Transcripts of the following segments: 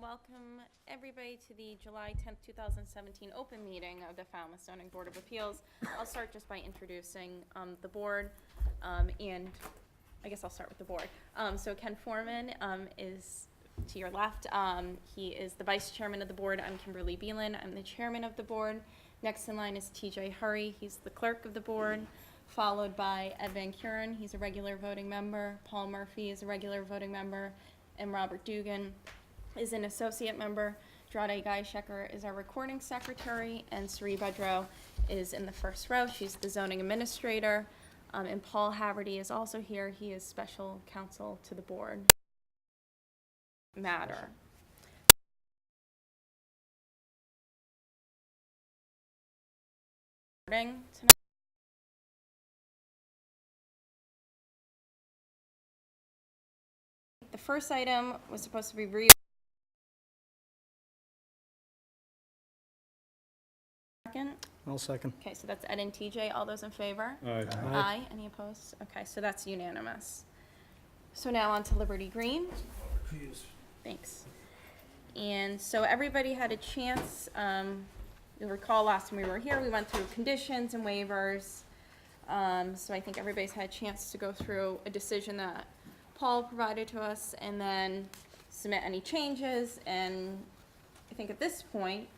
welcome everybody to the July 10th, 2017 open meeting of the Falmouth Zoning Board of Appeals. I'll start just by introducing the board, and I guess I'll start with the board. So Ken Foreman is to your left. He is the vice chairman of the board. I'm Kimberly Beelan. I'm the chairman of the board. Next in line is TJ Hurry. He's the clerk of the board, followed by Ed Van Kuren. He's a regular voting member. Paul Murphy is a regular voting member. And Robert Dugan is an associate member. Drade Geishecker is our recording secretary, and Sri Bedro is in the first row. She's the zoning administrator. And Paul Haverty is also here. He is special counsel to the board. Matter. Tonight. The first item was supposed to be second. I'll second. Okay, so that's Ed and TJ. All those in favor? Aye. Aye. Any opposed? Okay, so that's unanimous. So now on to Liberty Green. Thanks. And so everybody had a chance, you'll recall last time we were here, we went through conditions and waivers. So I think everybody's had a chance to go through a decision that Paul provided to us and then submit any changes. And I think at this point,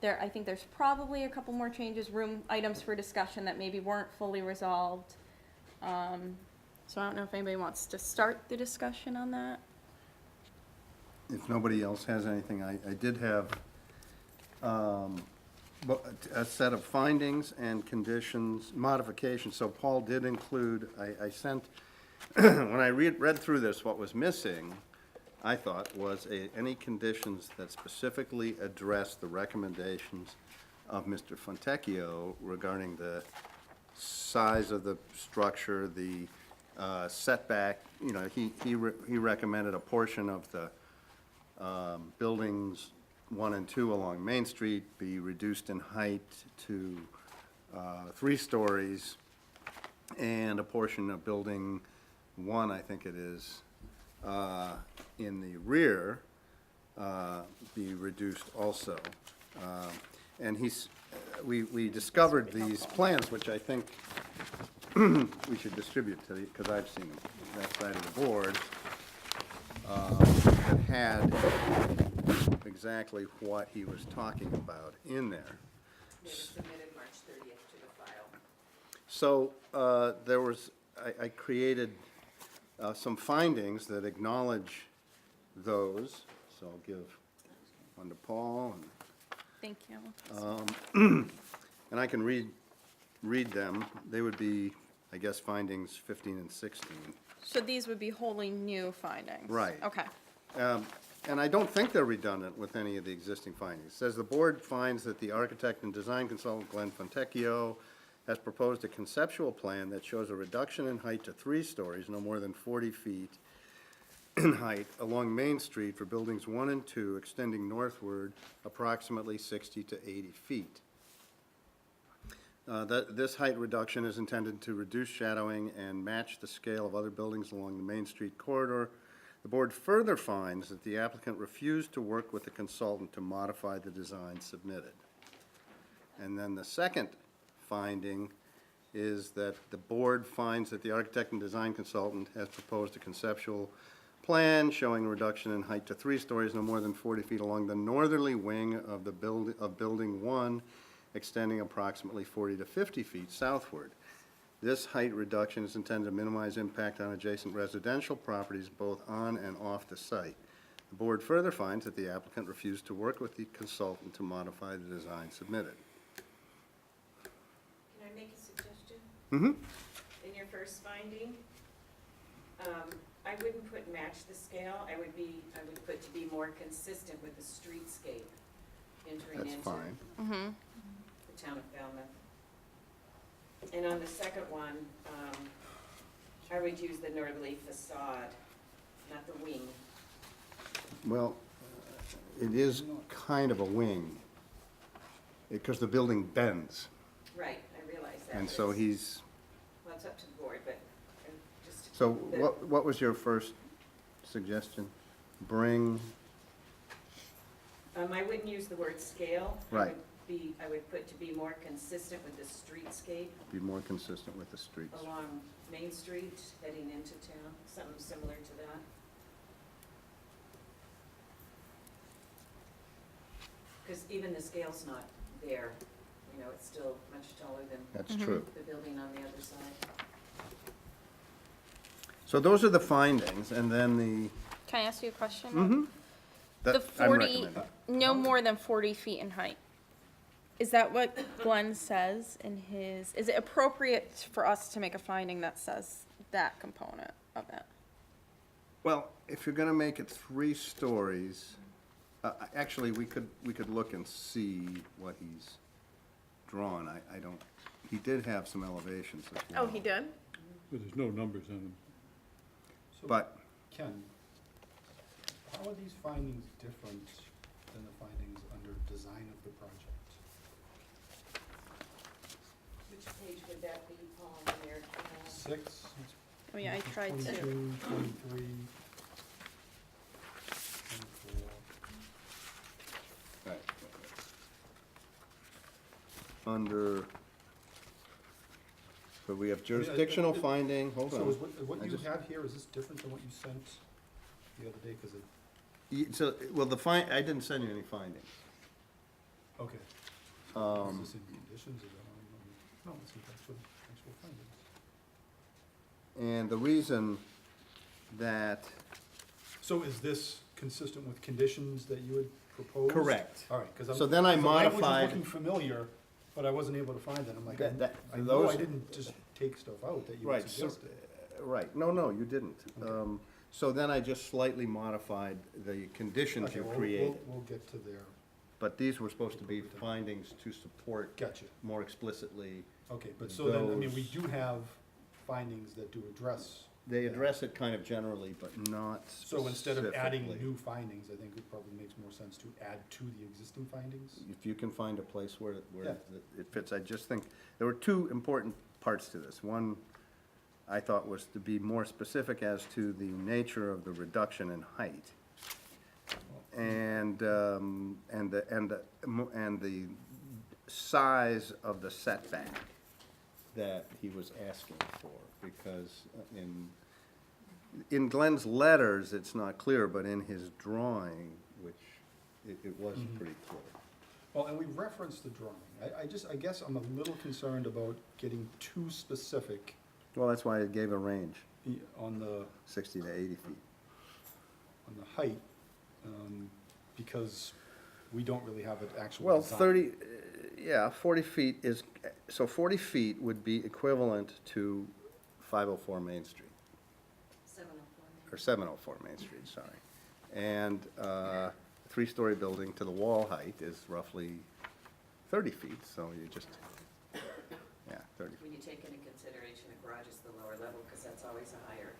I think there's probably a couple more changes, room items for discussion that maybe weren't fully resolved. So I don't know if anybody wants to start the discussion on that. If nobody else has anything, I did have a set of findings and conditions, modifications. So Paul did include, I sent, when I read through this, what was missing, I thought, was any conditions that specifically address the recommendations of Mr. Fontecchio regarding the size of the structure, the setback. You know, he recommended a portion of the buildings 1 and 2 along Main Street be reduced in height to 3 stories, and a portion of building 1, I think it is, in the rear be reduced also. And we discovered these plans, which I think we should distribute to you, because I've seen them, that side of the board, that had exactly what he was talking about in there. They were submitted March 30th to the file. So there was, I created some findings that acknowledge those. So I'll give one to Paul, Thank you. and I can read them. They would be, I guess, findings 15 and 16. So these would be wholly new findings? Right. Okay. And I don't think they're redundant with any of the existing findings. It says the board finds that the architect and design consultant Glenn Fontecchio has proposed a conceptual plan that shows a reduction in height to 3 stories, no more than 40 feet in height, along Main Street for buildings 1 and 2, extending northward approximately 60 to 80 feet. This height reduction is intended to reduce shadowing and match the scale of other buildings along the Main Street corridor. The board further finds that the applicant refused to work with the consultant to modify the design submitted. And then the second finding is that the board finds that the architect and design consultant has proposed a conceptual plan showing a reduction in height to 3 stories, no more than 40 feet along the northerly wing of the building 1, extending approximately 40 to 50 feet southward. This height reduction is intended to minimize impact on adjacent residential properties both on and off the site. The board further finds that the applicant refused to work with the consultant to modify the design submitted. Can I make a suggestion? Mm-hmm. In your first finding, I wouldn't put match the scale. I would put to be more consistent with the streetscape entering That's into fine. Mm-hmm. the town of Falmouth. And on the second one, I would use the northerly facade, not the wing. Well, it is kind of a wing, because the building bends, Right, I realize that. and but so it's- he's, Well, it's up to the board, but just. so what was your first suggestion? Bring I wouldn't use the word scale. Right. I would put to be more consistent with the streetscape Be more consistent with the streets. along Main Street heading into town, something similar to that. Because even the scale's not there, you know, it's still much taller than That's Mhm. true. the building on the other side. So those are the findings, and then the, Can I ask you a question? mm-hmm. The 40, no more than 40 feet in height. Is that what Glenn says in his, is it appropriate for us to make a finding that says that component of it? Well, if you're gonna make it 3 stories, actually, we could look and see what he's drawn. I don't, he did have some elevations as well. Oh, he did? But there's no numbers on them. So, But, Ken, how are these findings different than the findings under design of the project? Which page would that be, Paul, in there? 6, Oh, yeah, I tried to. 22, 23, 24. right. Under, so we have jurisdictional finding, hold So is on. what I you just- have here, is this different than what you sent the other day? Because So, well, I didn't send you any findings. okay. Um, Is this in conditions or no, it's in actual findings. And the reason that, So is this consistent with conditions that you had proposed? Correct. All right, because So then I the language modified- was looking familiar, but I wasn't able to find it. I'm like, That- I know I those- didn't just take stuff out that you right, had so, suggested. right, no, you didn't. Okay. So then I just slightly modified the conditions Okay, you well, created. We'll get to there. But these were supposed to be findings to support Gotcha. more explicitly. Okay, but so then, I mean, we Those- do have findings that do address. They that. address it kind of generally, but not So instead of adding specifically. new findings, I think it probably makes more sense to add to the existing findings. If you can find a place where Yeah. it fits, I just think, there were 2 important parts to this. One, I thought was to be more specific as to the nature of the reduction in height. And the size of the setback that he was asking for, because in Glenn's letters, it's not clear, but in his drawing, which it was Mhm. pretty clear. Well, and we referenced the drawing. I guess I'm a little concerned about getting too specific Well, that's why it gave a range, on the 60 to 80 feet. height, because we don't really have an actual Well, design. 30, yeah, 40 feet is, so 40 feet would be equivalent to 504 Main Street, 704. or 704 Main Street, sorry. And a 3-story building to the wall height is roughly 30 feet, so you just, yeah, 30 feet. When you take into consideration the garage is the lower level, because that's always a higher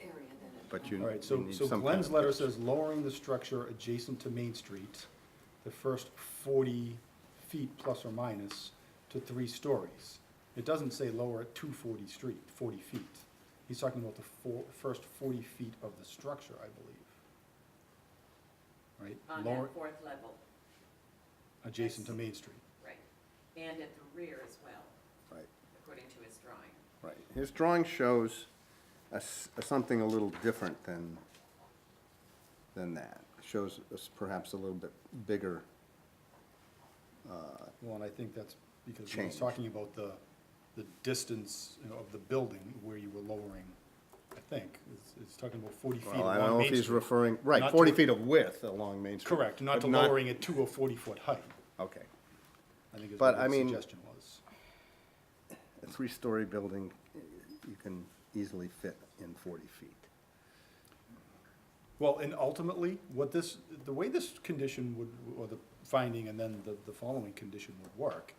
area than it. But you All right, you so need some kind Glenn's of letter pitch. says lowering the structure adjacent to Main Street, the first 40 feet plus or minus to 3 stories. It doesn't say lower at 240 street, 40 feet. He's talking about the first 40 feet of the structure, I believe. Right? On Lower, that 4th level, adjacent to Main Street. right. And at the rear as well, Right. according to his drawing. Right. His drawing shows something a little different than that. Shows us perhaps a little bit bigger, Well, and I think that's because he was Change. talking about the distance, you know, of the building where you were lowering, I think. It's talking about 40 feet well, I don't along know Main if he's Street. referring, right, Not 40 to- feet of width along Main Street. Correct, not but to lowering it to a 40-foot height, Okay. I think is But, what I his mean- suggestion was. A 3-story building, you can easily fit in 40 feet. Well, and ultimately, the way this condition would, or the finding and then the following condition would work,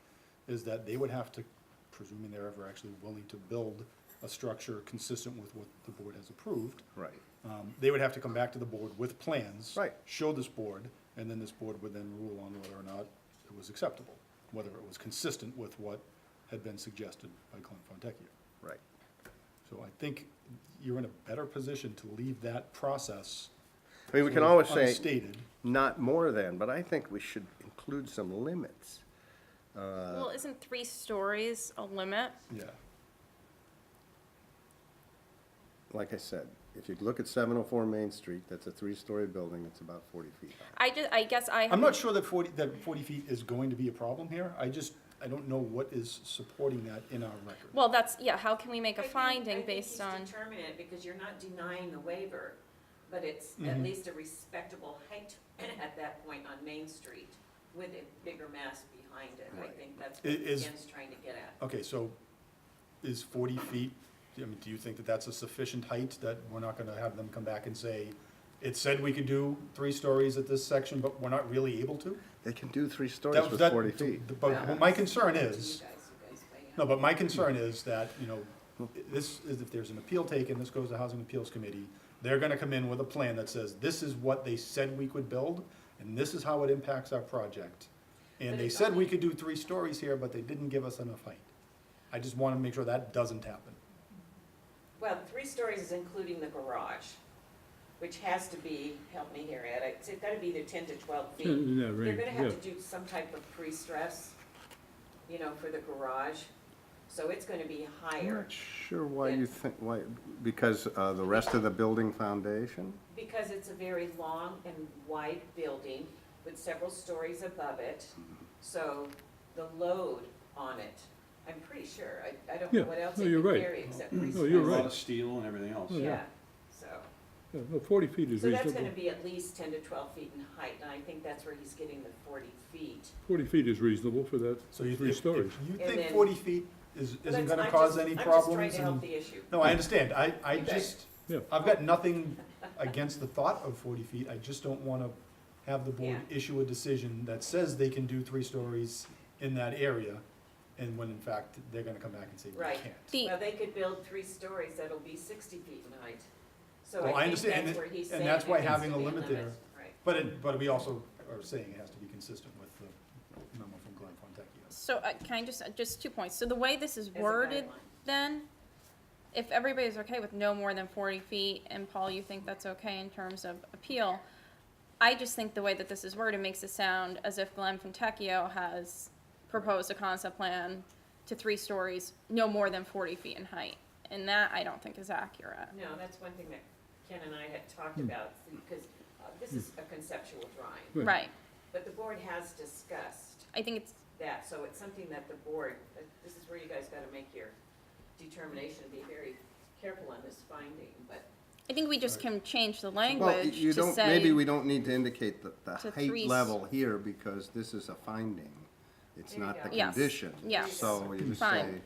is that they would have to, presuming they're ever actually willing to build a structure consistent with what the board has approved, Right. they would have to come back to the board with plans. Right. Show this board, and then this board would then rule on whether or not it was acceptable, whether it was consistent with what had been suggested by Glenn Fontecchio. Right. So I think you're in a better position to leave that process I mean, we can So always it's say unstated. not more than, but I think we should include some limits. Well, isn't 3 stories a limit? Yeah. Like I said, if you look at 704 Main Street, that's a 3-story building, it's about 40 feet high. I guess I I'm haven't. not sure that 40 feet is going to be a problem here. I don't know what is supporting that in our record. Well, that's, yeah, how can we make I a think- finding based on? I think he's determining it because you're not denying the waiver, but it's at Mhm. least a respectable height at that point on Main Street with a bigger mass behind it. I Right. think that's I- what is- Ken's trying to get at. Okay, so is 40 feet, I mean, do you think that that's a sufficient height, that we're not gonna have them come back and say, it said we could do 3 stories at this section, but we're not really able to? They can do 3 stories That- with that- 40 feet. Well, But my concern up to is, you guys weigh in. no, but my concern is that, you know, this is, if there's an appeal taken, this goes to Housing Appeals Committee, they're gonna come in with a plan that says, this is what they said we could build, and this is how it impacts our project. And But they it's said we only- could do 3 stories here, but they didn't give us enough height. I just wanna make sure that doesn't happen. Well, 3 stories is including the garage, which has to be, help me here, Ed, it's gotta be either 10 to 12 feet. In that They're range, gonna yeah. have to do some type of pre-stress, you know, for the garage, so it's gonna be I'm higher. not sure why you think, why, because the rest of the building foundation? Because it's a very long and wide building with several stories above it, so the load on it, I'm pretty sure, I don't know Yeah, what else no, it you're can right. carry except No, pre-stress. you're A lot right. of steel and everything else. Oh, yeah. Yeah, so, Yeah, no, 40 feet is so that's reasonable. gonna be at least 10 to 12 feet in height, and I think that's where he's getting the 40 feet. 40 feet is reasonable for that So you, 3 if stories. you And think then- 40 feet isn't But gonna I'm cause just- any I'm just trying problems? to help and- the issue. No, I understand, I You guys- just, Yeah. I've got nothing against the thought of 40 feet, I just don't wanna have the board Yeah. issue a decision that says they can do 3 stories in that area, and when in fact, they're gonna come back and say we Right. can't. The, Well, they could build 3 stories, that'll be 60 feet in height. So Well, I I think understand, that's where he's and saying that's why there needs having to a be limit there- Right. But we also are saying it has to be consistent with the memo from Glenn Fontecchio. so can I just 2 points. So the way this is As a worded guideline. then, if everybody's okay with no more than 40 feet, and Paul, you think that's okay in terms of appeal, I just think the way that this is worded makes it sound as if Glenn Fontecchio has proposed a concept plan to 3 stories, no more than 40 feet in height. And that I don't think is accurate. No, that's one thing that Ken and I had talked Hmm. about, because this is a conceptual drawing, Right. Right. but the board has discussed I think it's, that, so it's something that the board, this is where you guys gotta make your determination, be very careful on this finding, but I think we just can change the Well, language you to don't, say. maybe we don't need to indicate the to height 3 level here, because this is a finding. It's There you not the go. Yes. condition. Yes. So you just Fine. say,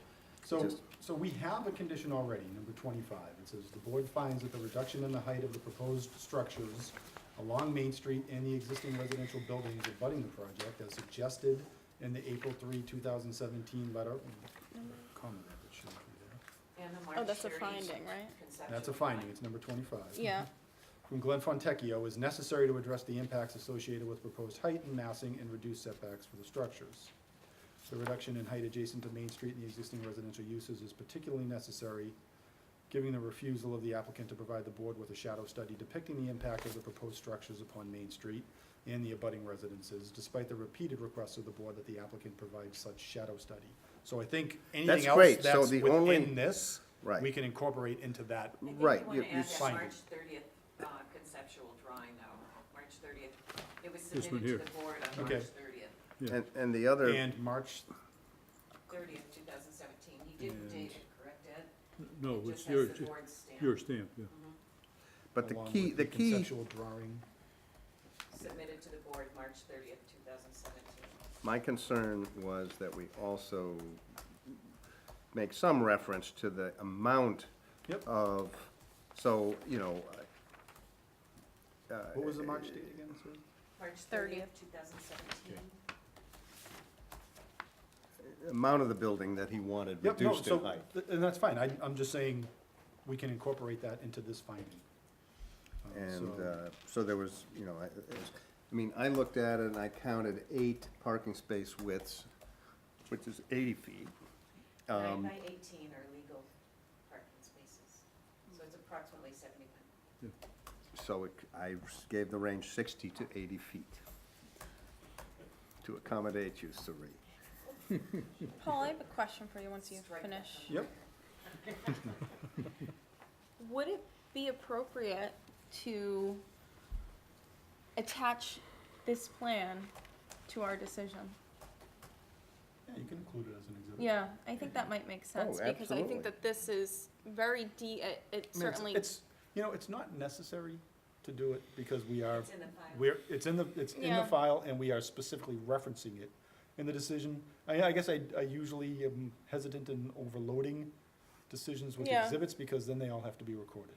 So, Just- so we have a condition already, number 25. It says, "The board finds that the reduction in the height of the proposed structures along Main Street and the existing residential buildings abutting the project as suggested in the April 3, 2017 letter." Comment that should be there. and the March Oh, that's a 30th finding, right? conceptual That's a drawing. finding, it's number 25. Yeah. From Glenn Fontecchio, is necessary to address the impacts associated with proposed height and massing and reduce setbacks for the structures. The reduction in height adjacent to Main Street and the existing residential uses is particularly necessary, given the refusal of the applicant to provide the board with a shadow study depicting the impact of the proposed structures upon Main Street and the abutting residences, despite the repeated requests of the board that the applicant provide such shadow study. So I think anything That's else great. So that's the only- within this, right. we can incorporate into that. I think Right, you wanna you- add you that find March it. 30th conceptual drawing though, March 30th. It was This one submitted here. to the board on Okay. March 30th, Yeah. and the other, And March 2017. He didn't And- date it, correct, Ed? No, It it's just your, has the board stamp. your stamp, yeah. but the along key, with the key, conceptual drawing. Submitted to the board March 30th, 2017. my concern was that we also make some reference to the amount Yep. of, so, you know. What was the March date again, sir? March 30th. 30th, 2017. Amount of the building that he wanted Yep, no, reduced in so, height. and that's fine, I'm just saying, we can incorporate that into this finding. And So- so there was, you know, I mean, I looked at it and I counted 8 parking space widths, which is 80 feet. 9 by 18 are legal parking spaces, so it's approximately 71. so I gave the range 60 to 80 feet to accommodate you, Sari. Paul, I have a question for you once you Strike that finish. Yep. Would it be appropriate to attach this plan to our decision? Yeah, you can include it as an exhibit. Yeah, I think that might make sense, because I absolutely. think that this is very it I mean, certainly, It's, it's not necessary to do it because we are, It's in the file. it's in the Yeah. file and we are specifically referencing it in the decision. I guess I usually am hesitant in overloading decisions with Yeah. exhibits because then they all have to be recorded.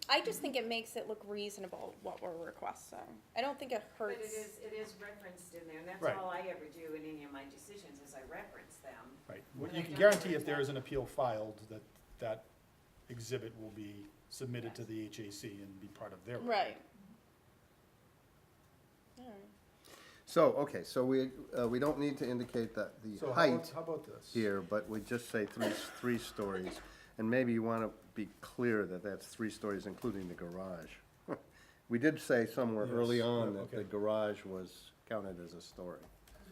I just think it makes it look reasonable what we're requesting. I don't think it But hurts. it is referenced in there, and that's Right. all I ever do in any of my decisions, is I reference them. Right. But You I can don't guarantee know if there is an exactly. appeal filed, that that exhibit will be submitted to Yes. the HAC and be part of their. Right. Alright. So, okay, so we don't need to indicate that the So height how about this? here, but we just say three stories. And maybe you want to be clear that that's 3 stories, including the garage. We did say somewhere early Yes, on yeah, that the okay. garage was counted as a story.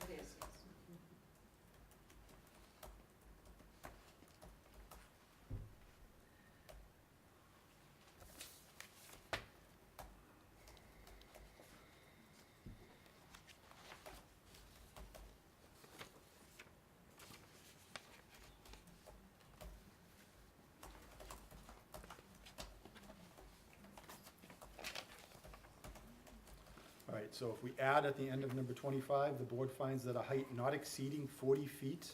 It is, yes. All right, so if we add at the end of number 25, the board finds that a height not exceeding 40 feet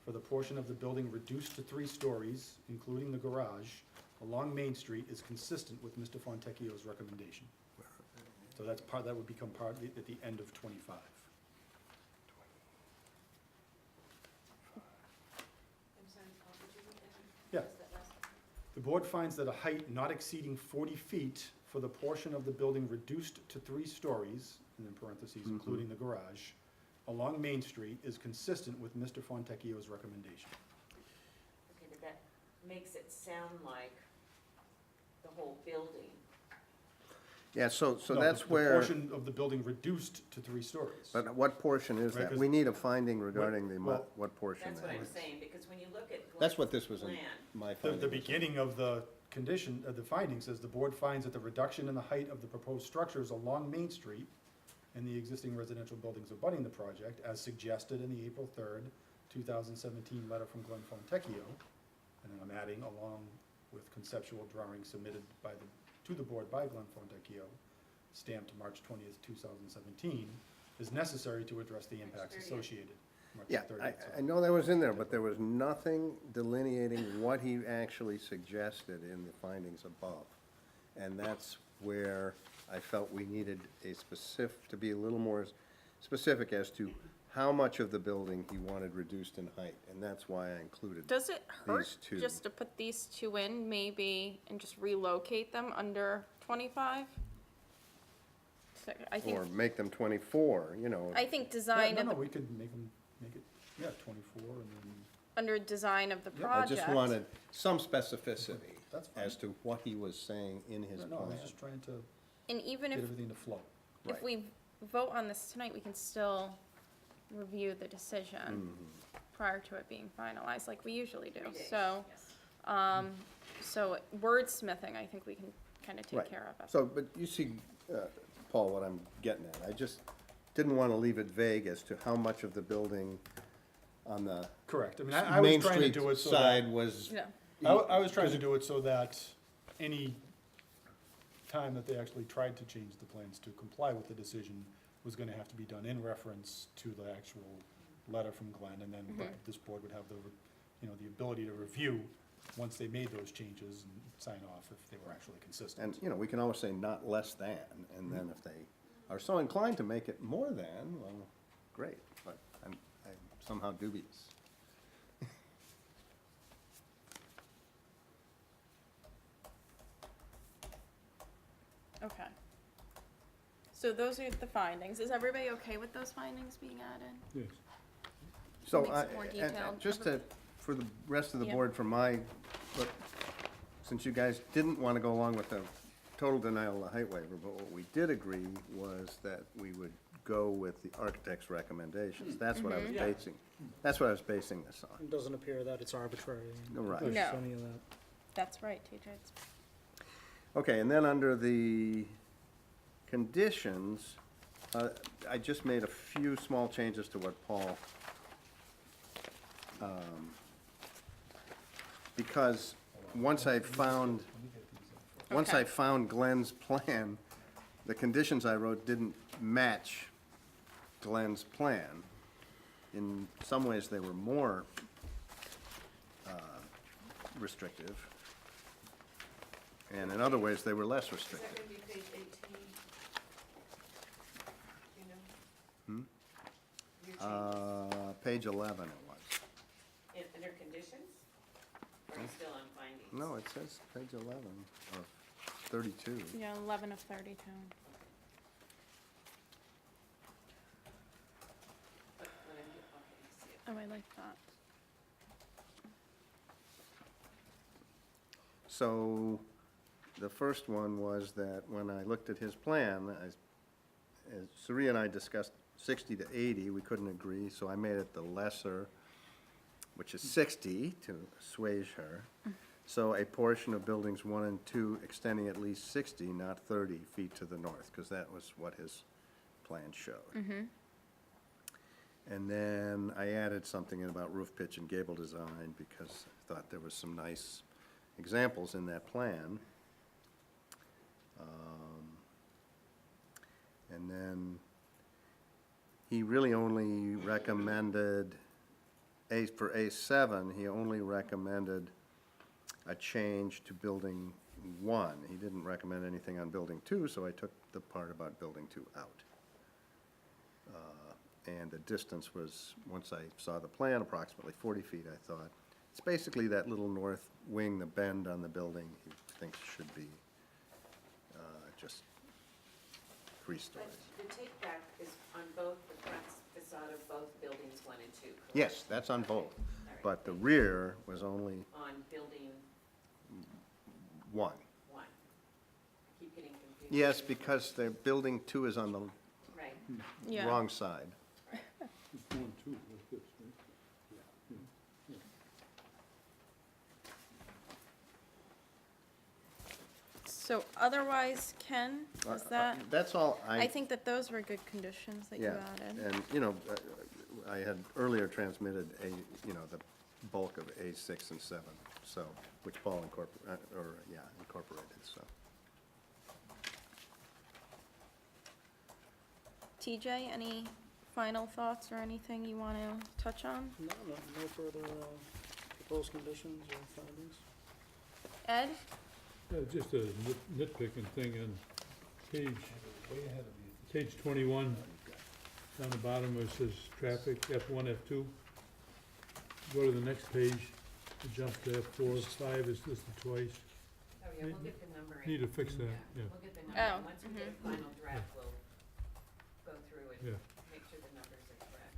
for the portion of the building reduced to 3 stories, including the garage, along Main Street is consistent with Mr. Fontecchio's recommendation. So that would become part at the end of 25. I'm sorry, Paul, did you read that? Yeah. What was that last one? The board finds that a height not exceeding 40 feet for the portion of the building reduced to 3 stories, and in parentheses, including the garage, along Main Street is consistent with Mr. Fontecchio's recommendation. Okay, but that makes it sound like the whole building. Yeah, so No, that's the where, portion of the building reduced to 3 stories. but what portion is Right, that? 'cause- We need a finding regarding well, what portion That's that what I'm is. saying, because when you look at That's Glenn's what this was in plan, my The finding. was. beginning of the condition, the finding says, the board finds that the reduction in the height of the proposed structures along Main Street and the existing residential buildings abutting the project, as suggested in the April 3rd, 2017 letter from Glenn Fontecchio, and then I'm adding along with conceptual drawings submitted to the board by Glenn Fontecchio, stamped March 20th, 2017, is necessary to address the impacts 30th. associated. March Yeah, 30th, sorry. I know that was in there, but there was nothing delineating what he actually suggested in the findings above. And that's where I felt we needed to be a little more specific as to how much of the building he wanted reduced in height, and that's why I included. Does it hurt These two. just to put these 2 in, maybe, and just relocate them under 25? So I think, Or make them 24, you know. I think Yeah, design of no, the, we could make it, 24 and then. under design of the Yeah, I project. just wanted some specificity That's fine. as to what he was saying in his No, I was plan. just trying to And even get if, everything to flow. if Right. we vote on this tonight, we can still review the decision Mm-hmm. prior to it being finalized, like we usually do. 3 days, So, yes. so wordsmithing, I think we can kind of take Right. care of it. So, but you see, Paul, what I'm getting at, I just didn't want to leave it vague as to how much of the building on the Correct. I mean, I was Main trying to Street do it so side that, was. Yeah, I was trying to do it so that any time that they actually tried to change the plans to comply with the decision was gonna have to be done in reference to the actual letter from Glenn, and then this board would have the ability to review once they made those changes and sign off if they were actually consistent. And, we can always say not less than, and then if they are so inclined to make it more than, well, great, but I'm somehow dubious. okay. So those are the findings. Is everybody okay with those findings being added? Yes. So, Makes it more and detailed. just to, for the rest of the Yeah. board, from my since you guys didn't want to go along with the total denial of the height waiver, but what we did agree was that we would go with the architect's recommendations. That's what I was basing, that's what I was basing this on. It doesn't appear that it's arbitrary. Right. There's No. any of that. That's right, TJ. It's- Okay, and then under the conditions, I just made a few small changes to what Paul, because once I found Glenn's plan, the conditions I wrote didn't match Glenn's plan. In some ways, they were more restrictive, and in other ways, they were less Is that restrictive. gonna be page 18? Do you know? Your changes, Page 11 it was. under conditions? Or are you still on findings? No, it says page 11 of 32. Yeah, 11 of 32. Okay, see it. Oh, I like that. So, the first one was that when I looked at his plan, as Suri and I discussed 60 to 80, we couldn't agree, so I made it the lesser, which is 60, to assuage her. So a portion of buildings 1 and 2 extending at least 60, not 30 feet to the north, because that was what his plan showed. And then I added something in about roof pitch and gable design, because I thought there was some nice examples in that plan. And then he really only recommended, for A7, he only recommended a change to building 1. He didn't recommend anything on building 2, so I took the part about building 2 out. And the distance was, once I saw the plan, approximately 40 feet, I thought. It's basically that little north wing, the bend on the building, he thinks should be just 3 stories. But the take back is on both the front facade of both buildings 1 and 2, correct? Yes, that's on both, right. but the rear was only On building 1. 1. I keep getting confused. Yes, because the building 2 is on the Right. Yeah. wrong side. It's 1, 2, like this, right? So otherwise, Ken, is that, That's all I think that those were good conditions that you Yeah, added. and, you know, I had earlier transmitted the bulk of A6 and 7, so, which Paul incorporated, so. TJ, any final thoughts or anything you want to touch on? No further proposed conditions or findings? Ed? Yeah, just a nitpicking thing on page 21, down the bottom where it says traffic, F1, F2. Go to the next page, to jump to F4, 5 is listed twice. Oh, yeah, we'll get the numbering. Need to fix that, yeah. We'll get the Oh, numbering. Once we get a final draft, we'll go through and Yeah. make sure the numbers are correct.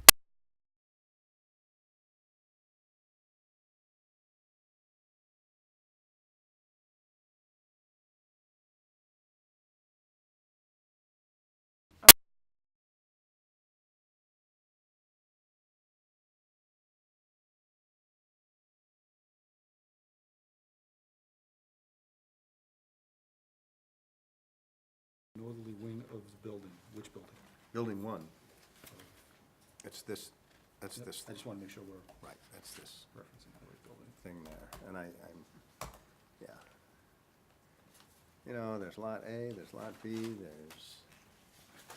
Northerly wing of the building, which building? Building 1. It's this, that's Yep, this, I just want to make sure we're right, that's this referencing the right building. thing there, and I'm, yeah. You know, there's Lot A, there's Lot B,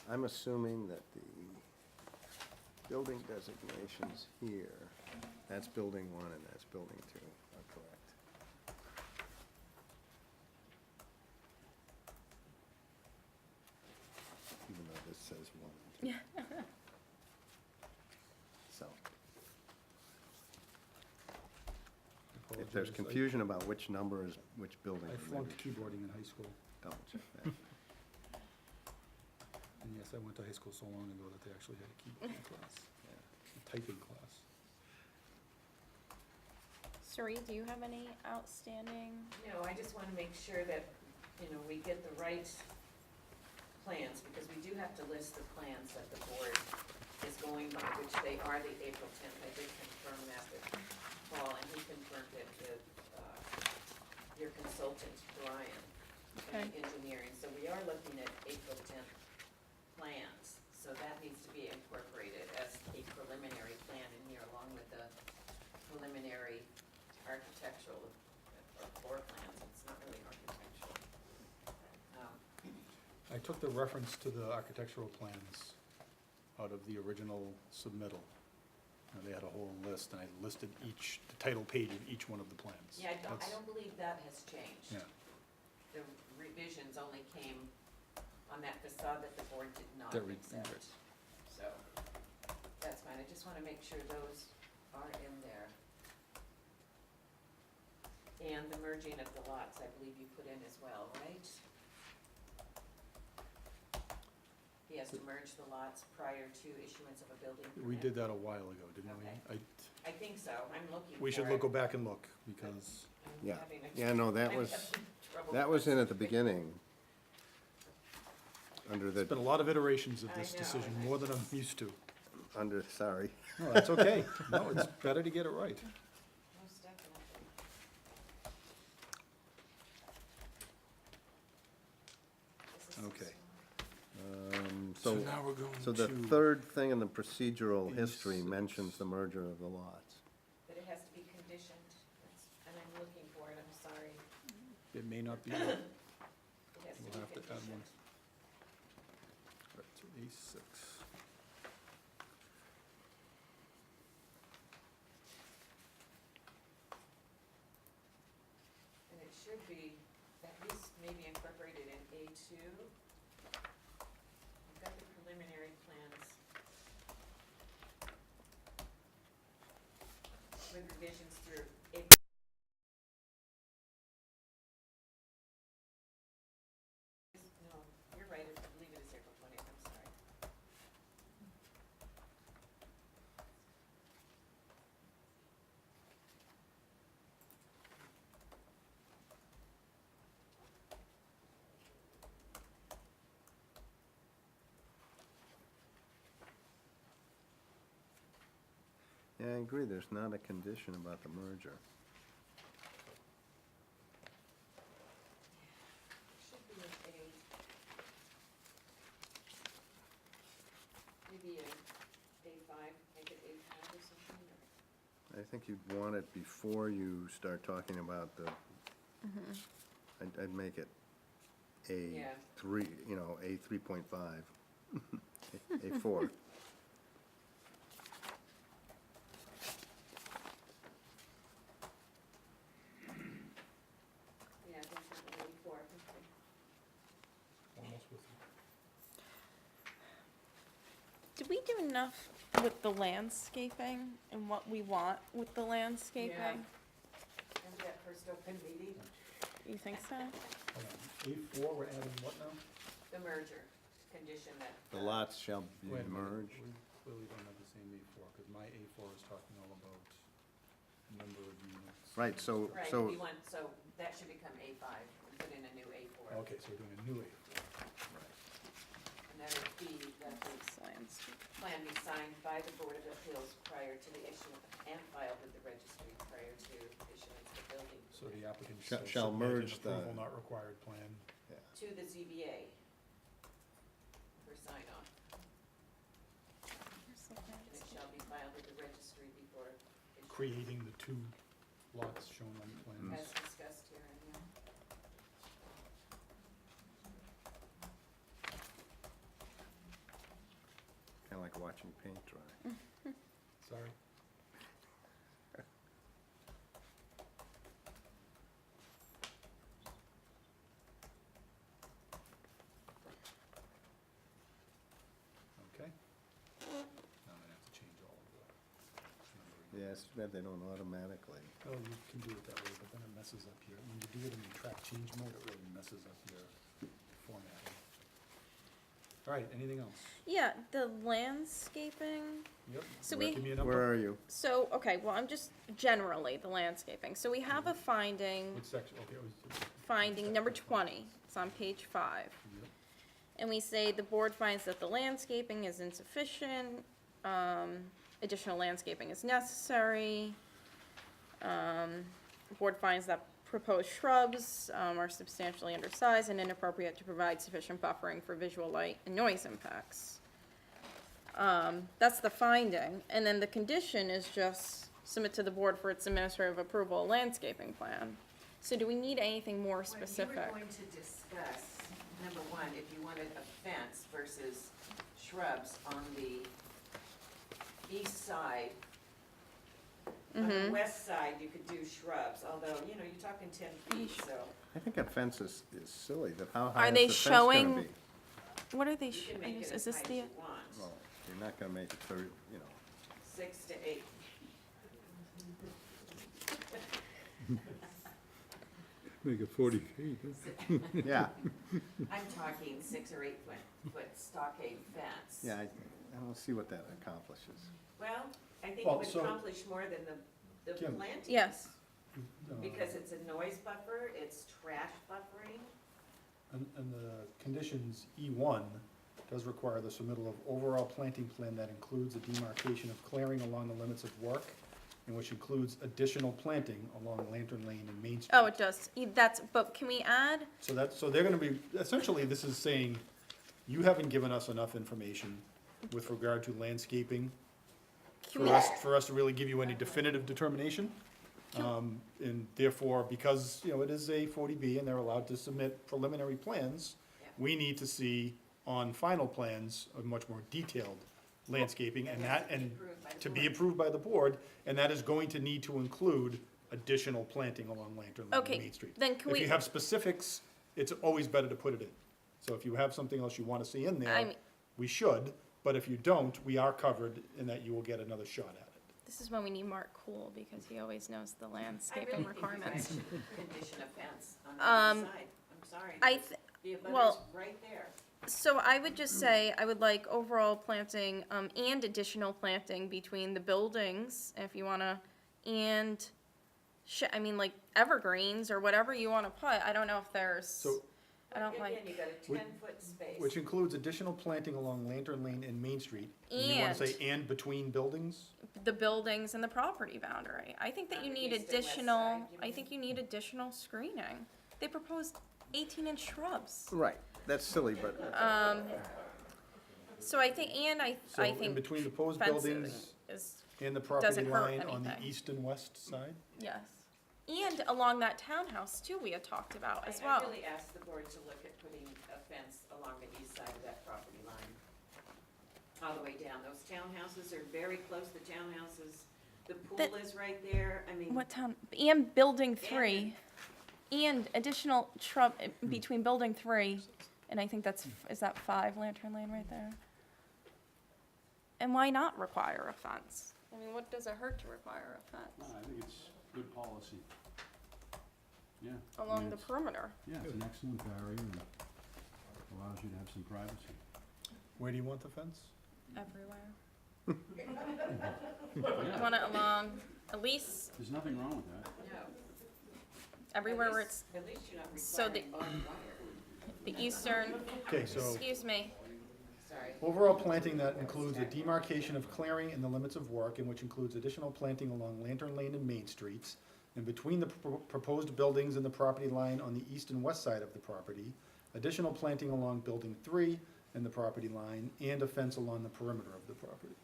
I'm assuming that the building designations here, that's building 1 and that's building 2, are correct. Even though this says 1 and 2. So, if there's Apologies, confusion about which number is which building, I maybe flunked keyboarding in high school, double check that. and yes, I went to high school so long ago that they actually had a keyboarding class, a typing class. Suri, do you have any outstanding? No, I just want to make sure that, we get the right plans, because we do have to list the plans that the board is going by, which they are the April 10th. I did confirm that with Paul, and he confirmed it with your consultant, Brian, Okay. in engineering. So we are looking at April 10th plans, so that needs to be incorporated as a preliminary plan in here, along with the preliminary architectural or floor plans. It's not really architectural. I took the reference to the architectural plans out of the original submittal. They had a whole list, and I listed the title page of each one of the plans. Yeah, I That's- don't believe that has changed. Yeah, The revisions only came on that facade that the board did not That accept. So, that's fine, I just wanna make sure those are in there. And the merging of the lots, I believe you put in as well, right? He has to merge the lots prior to issuance of a building permit? we did that a while ago, didn't we? Okay. I think so, I'm looking for it. We should go back and look, because I'm Yeah. having a- Yeah, no, that I'm was, having trouble that was in at the finding it. beginning. Under there's been the, a lot of iterations of I this know, decision, and I more than I'm just- used to. sorry. No, that's okay. No, it's better to get it right. Most definitely. This is Okay. So, now we're going so the to- third thing in the procedural history 86. mentions the merger of the lots. But it has to be conditioned, and I'm looking for it, I'm sorry. It may not be, It has to we'll be have to add one. conditioned. Right, so A6. And it should be, at least maybe incorporated in A2. I've got the preliminary plans with revisions through April. No, you're right, I believe it is April 20th, I'm sorry. Yeah, I agree, there's not a condition about the merger. Should be maybe A5, make it A5 or something, or? I think you'd want it before you start talking about the, I'd make it Yeah. A3, A3.5, A4. Yeah, I think something A4, okay. Almost with you. Did we do enough with the landscaping and what we want with the landscaping? Remember that first open meeting? You think so? Hold on. A4, we're adding what now? The merger, condition that. The lots shall be Wait a minute. merged. We clearly don't have the same A4, because my A4 is talking all about number of units. Right, so, Right, so, we want, so that should become A5, and put in a new A4. Okay, so we're doing a new A4. And that would be that the Landscape. plan be signed by the Board of Appeals prior to the issuance, and filed with the registry prior to issuance of the building. So the applicant Shall shall submit an merge the- approval not required plan. To the ZBA for sign off, Here's the and it landscape. shall be filed with the registry before issuance. Creating the two lots shown on the Mm. plans. As discussed here, and yeah. kinda like watching paint dry. Sorry. Okay. Now I'm gonna have to change all of the numbering. Yeah, it's too bad they don't automatically. Oh, you can do it that way, but then it messes up your, when you do it in the track change mode, it really messes up your formatting. All right, anything else? Yeah, the landscaping, Yep. so Where- we, Give me a number. Where are you? so, okay, well, I'm just generally the landscaping. So we have a finding, What section? Okay, it was. finding number 20, it's on page 5. Yep. And we say the board finds that the landscaping is insufficient, additional landscaping is necessary. The board finds that proposed shrubs are substantially undersized and inappropriate to provide sufficient buffering for visual light and noise impacts. That's the finding, and then the condition is just submit to the board for its administrative approval a landscaping plan. So do we need anything more Well, specific? you were going to discuss, number one, if you wanted a fence versus shrubs on the east side. On the west side, you could do shrubs, although, you know, you're talking 10 feet, so I think that fence is silly, that how high Are is they the fence gonna showing- be? What are they, you can make it is as this high as the, you want, Well, you're not gonna make it 30, you know. 6 to 8. Make it 40 feet. Huh? Yeah, I'm talking 6 or 8 foot stockade fence. yeah, I don't see what that accomplishes. Well, I think it Well, would so- accomplish more than the Kim. plantings. yes, Because it's a noise buffer, it's trash buffering. And the conditions E1 does require the submittal of overall planting plan that includes a demarcation of clearing along the limits of work, and which includes additional planting along Lantern Lane and Main Street. oh, it does, that's, but can we add, So they're gonna be, essentially, this is saying, you haven't given us enough information with regard to landscaping can for we, us to really give you any definitive determination. And therefore, because, you know, it is a 40B and they're allowed to submit preliminary plans, Yeah. we need to see on final plans a much more detailed landscaping and that, and Approved by the to be board. approved by the board, and that is going to need to include additional planting along Lantern Lane Okay, and Main Street. then can If you we, have specifics, it's always better to put it in. So if you have something else you wanna see in I there, mean, we should, but if you don't, we are covered in that you will get another shot at it. this is when we need Mark Cool, because he always knows the I landscaping really think you guys requirements. should condition a fence on the Um, other side. I'm sorry. I, th- The well- abutter's right there. so I would just say, I would like overall planting, and additional planting between the buildings, if you wanna, and I mean, like evergreens or whatever you wanna put, I don't know if there's, So, I don't Again, like, you got a Which- 10-foot space. which includes additional planting along Lantern Lane and Main Street. You wanna say and between buildings? the buildings and the property boundary. I think that On you the need east and west additional, side, you I mean? think you need additional screening. They proposed 18-inch shrubs. Right, that's silly, but So I think, and I So in think between the proposed fencing buildings is, and the property doesn't hurt line on the anything. east and west side? yes. And along that townhouse too, we had talked about as I well. really asked the board to look at putting a fence along the east side of that property line, all the way down. Those townhouses are very close, the townhouses, the pool That- is right there, I mean. What town, and building 3, and additional shrub between building 3, and I think that's, is that 5 Lantern Lane right there? And why not require a fence? I mean, what does it hurt to require a No, fence I think it's good policy. Yeah. I mean, along the it's- perimeter? Yeah, it's an excellent barrier and allows you to have some privacy. Where do you want the fence? Everywhere. Yeah, You want it along, at least there's nothing wrong with that. No. everywhere where At it's least- At least you're not So the- requiring barbed wire. the eastern, Okay, so excuse me, Sorry. overall planting that includes a demarcation of clearing in the limits of work, and which includes additional planting along Lantern Lane and Main Streets, and between the proposed buildings and the property line on the east and west side of the property, additional planting along Building 3 and the property line, and a fence along the perimeter of the property.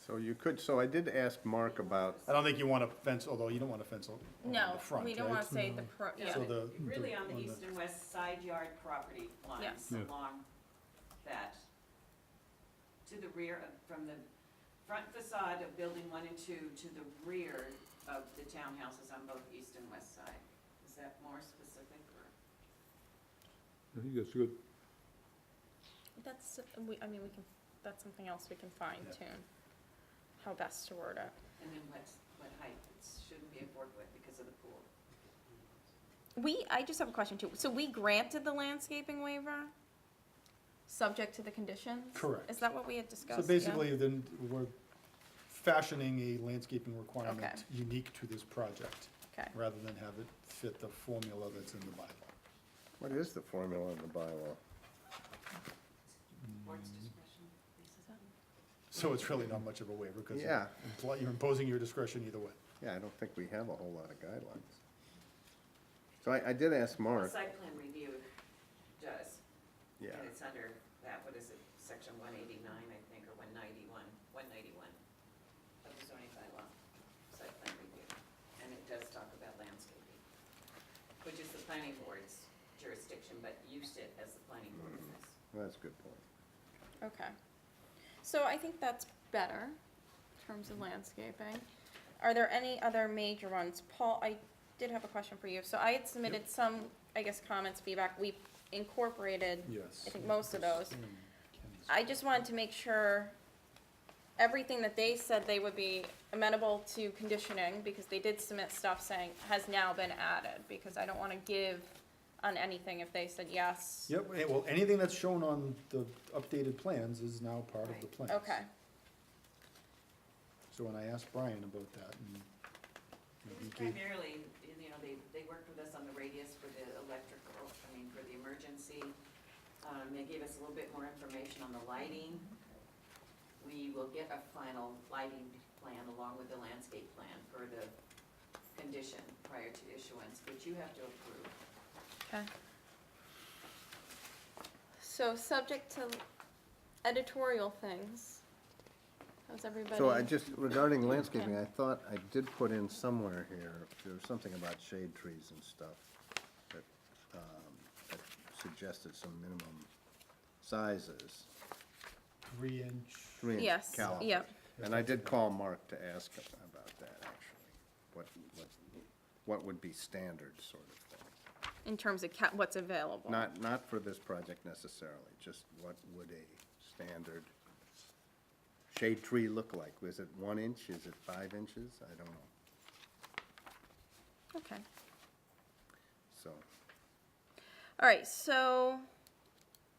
so you could, so I did ask Mark about, I don't think you want a fence, although you don't want a fence on no, the front, we don't right? wanna say the Yeah, yeah. So but the- really the- on the on the- east and west side yard property lines Yes. Yeah. along that. To the rear of, from the front facade of building 1 and 2 to the rear of the townhouses on both east and west side. Is that more specific or? I think that's good. That's, I mean, we can, that's something else we can fine tune, how best to word it. And then what height? It shouldn't be a 4-foot because of the pool. I just have a question too, so we granted the landscaping waiver? subject to the conditions? Correct. Is that what we had discussed? So Yeah? basically, then we're fashioning a landscaping requirement Okay. unique to this project, Okay, rather than have it fit the formula that's in the bylaw. What is the formula of the bylaw? Board's discretion, Lisa? So it's really not much of a waiver, because Yeah. you're imposing your discretion either way. Yeah, I don't think we have a whole lot of guidelines. So I did ask Well, Mark, site plan review does, yeah, and it's under that, what is it, section 189, I think, or 191 of the zoning bylaw, site plan review. And it does talk about landscaping, which is the planning board's jurisdiction, but used it as the planning board in this. well, that's a good point. okay. So I think that's better in terms of landscaping. Are there any other major ones? Paul, I did have a question for you. So I had submitted some, I guess, comments, feedback. We incorporated, Yes. I think, most of those. I just wanted to make sure everything that they said they would be amenable to conditioning, because they did submit stuff saying has now been added, because I don't want to give on anything if they said yes. Yep, well, anything that's shown on the updated plans is now part of the plans. Okay, So when I asked Brian about that, and It he was gave, primarily, you know, they worked with us on the radius for the electrical, for the emergency. They gave us a little bit more information on the lighting. We will get a final lighting plan along with the landscape plan for the condition prior to issuance, which you have to approve. okay. So subject to editorial things. How's everybody? So I just, regarding landscaping, I thought I did put in somewhere here, there was something about shade trees and stuff that, that suggested some minimum sizes, 3-inch, 3-inch Yes, caliper. yep. And I did call Mark to ask about that, actually. What would be standard, sort of thing? In terms of what's available. Not for this project necessarily, just what would a standard shade tree look like? Was it 1 inch, is it 5 inches? I don't know, Okay. so. All right, so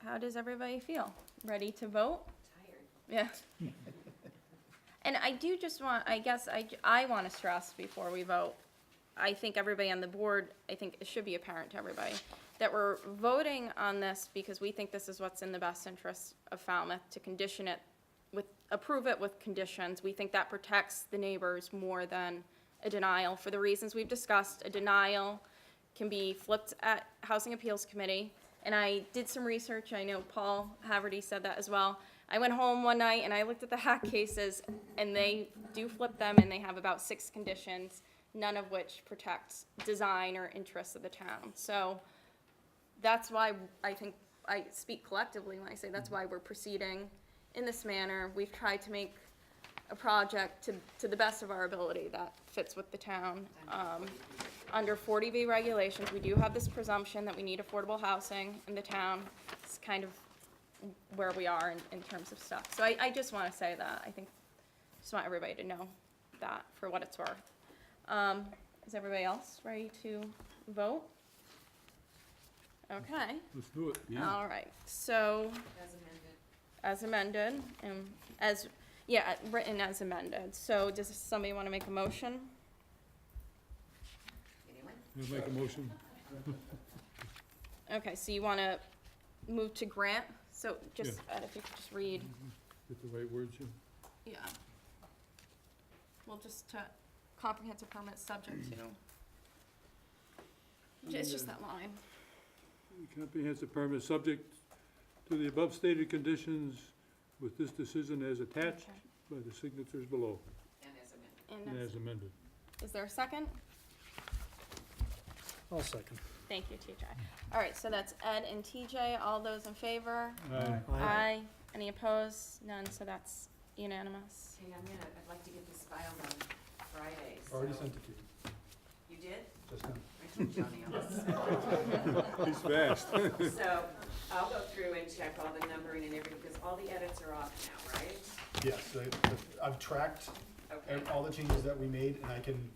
how does everybody feel? Ready to vote? Tired. Yeah. And I do just want, I guess, I want to stress before we vote, I think everybody on the board, I think it should be apparent to everybody, that we're voting on this because we think this is what's in the best interest of Falmouth, to condition it approve it with conditions. We think that protects the neighbors more than a denial. For the reasons we've discussed, a denial can be flipped at Housing Appeals Committee. And I did some research, I know Paul Haverty said that as well. I went home one night and I looked at the hack cases, and they do flip them, and they have about 6 conditions, none of which protects design or interests of the town. So that's why I think I speak collectively when I say that's why we're proceeding in this manner. We've tried to make a project to the best of our ability that fits with the town. Under 40B regulations, we do have this presumption that we need affordable housing in the town. It's kind of where we are in terms of stuff. So I just want to say that. I think, just want everybody to know that for what it's worth. Is everybody else ready to vote? Okay, Let's do it. all right, so As amended. as amended, and written as amended. So does somebody want to make a motion? Anyone? We'll make a motion. Okay, so you want to move to grant, so just, if you could just read, Get the right words in. yeah. Well, just to comprehensive permit subject to, it's just that line. Comprehensive permit subject to the above stated conditions with this decision as attached Okay. by the signatures below And as amended. And and that's, as amended. is there a second? I'll second. Thank you, TJ. All right, so that's Ed and TJ, all those in favor? Aye. Aye. Any opposed? None, so that's unanimous. Hey, I'd like to get this filed on Friday, so. already sent it to you, You did? just now. I told Johnny else. He's fast. So I'll go through and check all the numbering and everything, because all the edits are off now, right? Yes, I've tracked Okay. all the changes that we made, and I can,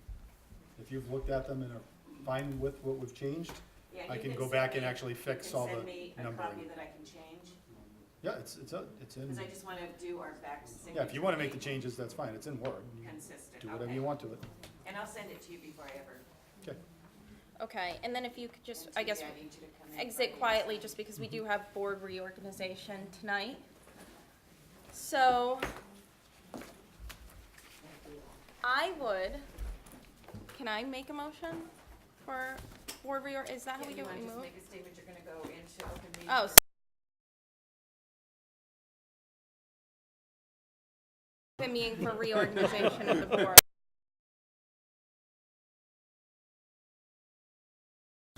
if you've looked at them and are fine with what we've changed, Yeah, I you can go send back and me- actually you fix can all the send me a copy numbering. that I can change, Yeah, it's in, Because I just wanna do our back signature. yeah, if you wanna make the page changes, that's fine, it's in Word. You Consistent, do whatever okay. you want to it. And I'll send it to you before I ever, Okay. Okay, and then if you could just, and I guess, TJ, need you to come in exit Friday. quietly, just because we do have board reorganization tonight. So, can I make a motion for board is that how we do You it? wanna We just move? make a statement, you're gonna go into open meeting? Oh, or- so open meeting for reorganization of the board.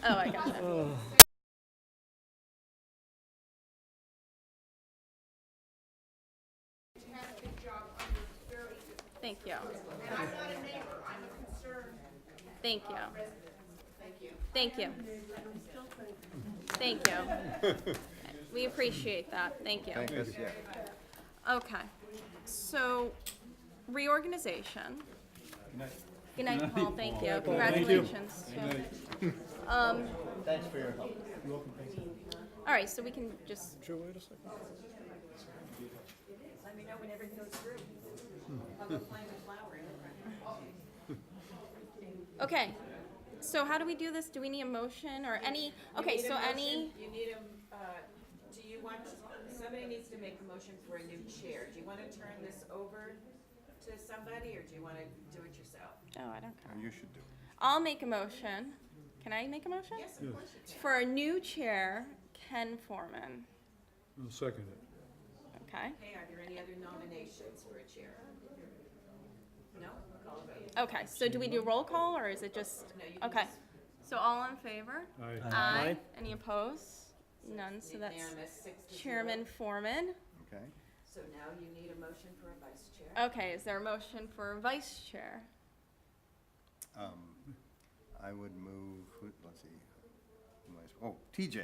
Oh, I gotcha. Thank you. Thank you. Thank you. Thank you. We appreciate that. Thank you. Thank us, yeah. Okay, so reorganization. Good night, Paul, thank you. Congratulations. too. Thanks for your help. All right, so we can just, Sure, wait a second. Let me know when everything goes through. I'll go plant a flower in the front. okay, so how do we do this? Do we need a motion or any, okay, You need a so motion- any, You need do you want, somebody needs to make a motion for a new chair. Do you wanna turn this over to somebody, or do you wanna do it yourself? oh, I don't care. You should do. I'll make a motion. Can I make a motion? Yes, of course you can. For a new chair, Ken Foreman, I'll second it. okay? Okay, are there any other nominations for a chair? No? Call a vote. Okay, so do we do roll call or is it just, No, you can okay. just- So all in favor? Aye. Aye. Any opposed? None, so that's Unanimous, 6-0. Chairman Foreman. Okay. So now you need a motion for a vice chair. Okay, is there a motion for vice chair? I would move, let's see, oh, TJ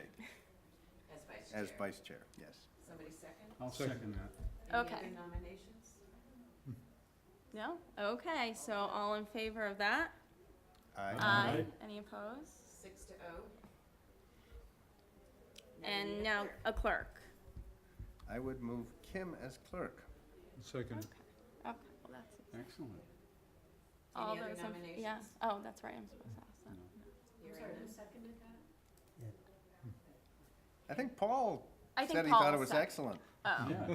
As vice chair. as vice chair, yes. Somebody second? I'll second that. Any Okay. other nominations? No? Okay, so all in favor of that? Aye. Aye. Any opposed? 6-0. And now a clerk. I would move Kim as clerk. Second it. Okay, well, that's Excellent. all Any other those. nominations? Yeah, oh, that's right, I'm supposed to ask that. You're in the- I think Paul I think said he Paul thought it was seconded. excellent. Oh, Yeah.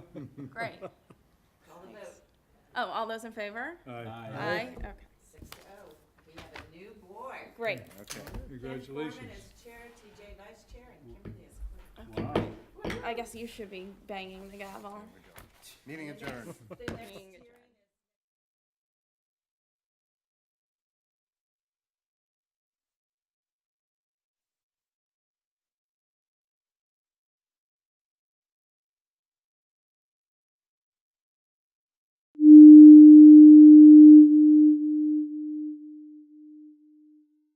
great. Call the vote. Oh, all those in favor? Aye. Aye, okay, 6-0. We have a new board. great. Okay. Ken Congratulations. Foreman is chair, TJ vice chair, and Kimberly is clerk. Wow. I guess you should be banging the gavel. Meeting adjourned. The next Meeting hearing